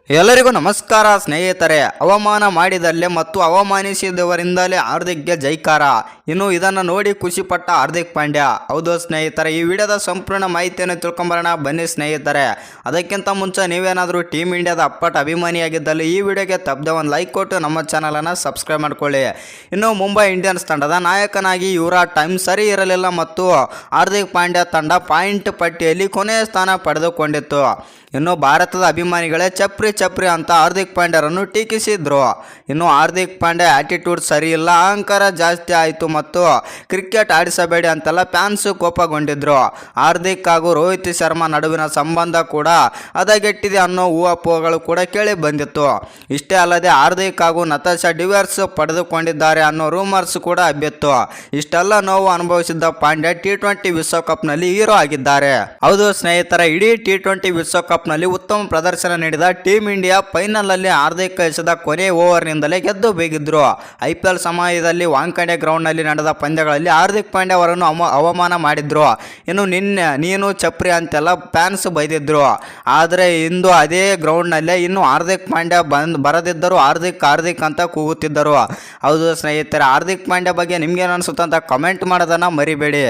ಎಲ್ಲರಿಗೂ ನಮಸ್ಕಾರ ಸ್ನೇಹಿತರೆ. ಅವಮಾನ ಮಾಡಿದಲ್ಲೇ ಮತ್ತು ಅವಮಾನಿಸಿದವರಿಂದಲೇ ಹಾರ್ದಿಕ್ಗೆ ಜೈಕಾರ. ಇನ್ನು ಇದನ್ನು ನೋಡಿ ಖುಷಿಪಟ್ಟ ಹಾರ್ದಿಕ್ ಪಾಂಡ್ಯ. ಹೌದು ಸ್ನೇಹಿತರೆ, ಈ ವಿಡಿಯೋದ ಸಂಪೂರ್ಣ ಮಾಹಿತಿಯನ್ನು ತಿಳ್ಕೊಂಬರೋಣ ಬನ್ನಿ ಸ್ನೇಹಿತರೆ. ಅದಕ್ಕಿಂತ ಮುಂಚೆ ನೀವೇನಾದರೂ ಟೀಮ್ ಇಂಡಿಯಾದ ಅಪ್ಪಟ ಅಭಿಮಾನಿಯಾಗಿದ್ದಲ್ಲಿ ಈ ವಿಡಿಯೋಗೆ ತಪ್ಪದೆ ಒಂದು ಲೈಕ್ ಕೊಟ್ಟು ನಮ್ಮ ಚಾನಲನ್ನು ಸಬ್ಸ್ಕ್ರೈಬ್ ಮಾಡ್ಕೊಳ್ಳಿ. ಇನ್ನು ಮುಂಬೈ ಇಂಡಿಯನ್ಸ್ ತಂಡದ ನಾಯಕನಾಗಿ ಯುವರಾಜ್ ಟೈಮ್ ಸರಿ ಇರಲಿಲ್ಲ ಮತ್ತು ಹಾರ್ದಿಕ್ ಪಾಂಡ್ಯ ತಂಡ ಪಾಯಿಂಟ್ ಪಟ್ಟಿಯಲ್ಲಿ ಕೊನೆಯ ಸ್ಥಾನ ಪಡೆದುಕೊಂಡಿತ್ತು. ಇನ್ನು ಭಾರತದ ಅಭಿಮಾನಿಗಳೇ ಚಪ್ರಿ ಅಂತ ಹಾರ್ದಿಕ್ ಪಾಂಡ್ಯರನ್ನು ಟೀಕಿಸಿದ್ರು. ಇನ್ನು ಹಾರ್ದಿಕ್ ಪಾಂಡ್ಯ ಆಟಿಟ್ಯೂಡ್ ಸರಿ ಇಲ್ಲ, ಅಹಂಕಾರ ಜಾಸ್ತಿ ಆಯಿತು ಮತ್ತು ಕ್ರಿಕೆಟ್ ಆಡಿಸಬೇಡಿ ಅಂತೆಲ್ಲ ಫ್ಯಾನ್ಸ್ ಕೋಪಗೊಂಡಿದ್ರು. ಹಾರ್ದಿಕ್ ಹಾಗೂ ರೋಹಿತ್ ಶರ್ಮಾ ನಡುವಿನ ಸಂಬಂಧ ಕೂಡ ಹದಗೆಟ್ಟಿದೆ ಅನ್ನೋ ಊಹಾಪೋಹಗಳು ಕೂಡ ಕೇಳಿ ಬಂದಿತ್ತು. ಇಷ್ಟೇ ಅಲ್ಲದೆ ಹಾರ್ದಿಕ್ ಹಾಗೂ ನತಾಶಾ ಡಿವೋರ್ಸ್ ಪಡೆದುಕೊಂಡಿದ್ದಾರೆ ಅನ್ನೋ ರೂಮರ್ಸ್ ಕೂಡ ಹಬ್ಬಿತ್ತು. ಇಷ್ಟೆಲ್ಲ ನೋವು ಅನುಭವಿಸಿದ್ದ ಪಾಂಡ್ಯ T20 ವಿಶ್ವಕಪ್ನಲ್ಲಿ ಹೀರೋ ಆಗಿದ್ದಾರೆ. ಹೌದು ಸ್ನೇಹಿತರೆ, ಇಡೀ T20 ವಿಶ್ವಕಪ್ನಲ್ಲಿ ಉತ್ತಮ ಪ್ರದರ್ಶನ ನೀಡಿದ ಟೀಮ್ ಇಂಡಿಯಾ ಫೈನಲ್ನಲ್ಲಿ ಹಾರ್ದಿಕ್ ಎಸೆದ ಕೊನೆ ಓವರ್ನಿಂದಲೇ ಗೆದ್ದು ಬೀಗಿದ್ರು. IPL ಸಮಯದಲ್ಲಿ ವಾಂಖೇಡೆ ಗ್ರೌಂಡ್ನಲ್ಲಿ ನಡೆದ ಪಂದ್ಯಗಳಲ್ಲಿ ಹಾರ್ದಿಕ್ ಪಾಂಡ್ಯ ಅವರನ್ನು ಅವಮಾನ ಮಾಡಿದ್ರು. ಇನ್ನು ನೀನು ಚಪ್ರಿ ಅಂತೆಲ್ಲ ಫ್ಯಾನ್ಸ್ ಬೈದಿದ್ರು. ಆದರೆ ಇಂದು ಅದೇ ಗ್ರೌಂಡ್ನಲ್ಲೇ ಇನ್ನು ಹಾರ್ದಿಕ್ ಪಾಂಡ್ಯ ಬರದಿದ್ದರು ಹಾರ್ದಿಕ್ ಅಂತ ಕೂಗುತ್ತಿದ್ದರು. ಹೌದು ಸ್ನೇಹಿತರೆ, ಹಾರ್ದಿಕ್ ಪಾಂಡ್ಯ ಬಗ್ಗೆ ನಿಮ್ಗೇನು ಅನಿಸುತ್ತೆ ಅಂತ ಕಮೆಂಟ್ ಮಾಡೋದನ್ನು ಮರಿಬೇಡಿ.